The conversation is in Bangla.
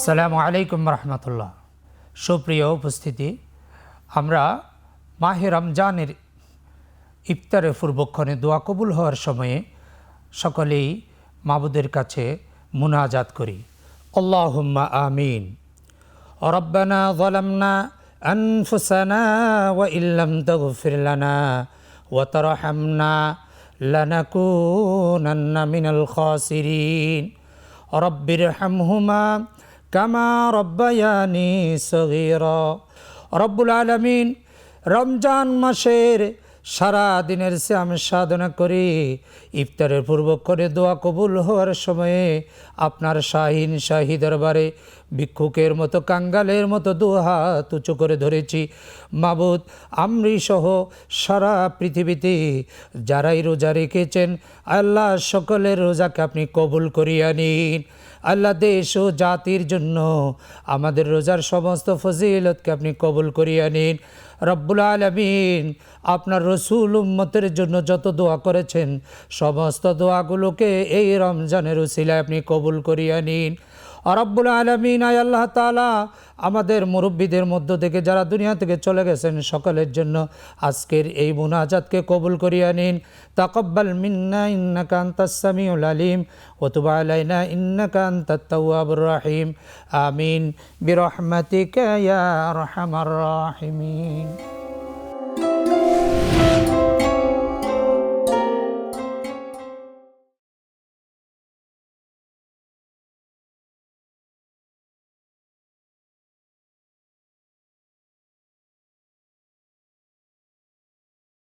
আসসালামু আলাইকুম রহমতুল্লাহ। সুপ্রিয় উপস্থিতি, আমরা মাহে রমজানের ইফতারের পূর্বক্ষণে দোয়া কবুল হওয়ার সময়ে সকলেই মাবুদের কাছে মুনাজাত করি। আল্লাহুম্মা আমিন। রব্বানা যালামনা আনফুসানা ওয়া ইল্লাম তাগফির লানা ওয়া তারহামনা লানাকুনান্না মিনাল খাসিরিন। রব্বিরহামহুমা কামা রব্বায়ানি সগীরা। রব্বুল আলামিন, রমজান মাসের সারা দিনের সিয়াম সাধনা করে ইফতারের পূর্বক্ষণে দোয়া কবুল হওয়ার সময়ে আপনার শাহী দরবারে ভিক্ষুকের মতো, কাঙ্গালের মতো দুহাত উঁচু করে ধরেছি। মাবুদ, আমরি সহ সারা পৃথিবীতে যারাই রোজা রেখেছেন, আল্লাহ সকলের রোজাকে আপনি কবুল করিয়া নিন। আল্লাহ, দেশ ও জাতির জন্য আমাদের রোজার সমস্ত ফজিলতকে আপনি কবুল করিয়া নিন। রব্বুল আলামিন, আপনার রসুল উম্মতের জন্য যত দোয়া করেছেন সমস্ত দোয়াগুলোকে এই রমজানের উসিলায় আপনি কবুল করিয়া নিন। রব্বুল আলামিন, আয় আল্লাহ তাআলা, আমাদের মুরব্বীদের মধ্য থেকে যারা দুনিয়া থেকে চলে গেছেন সকলের জন্য আজকের এই মুনাজাতকে কবুল করিয়া নিন। তাকাব্বাল মিন্না ইন্নাকা আনতাস সামিউল আলিম ওয়া তুব আলাইনা ইন্নাকা আনতাত তাওয়াবুর রহিম। আমিন বিরহমাতিকা ইয়া আরহামার রাহিমিন।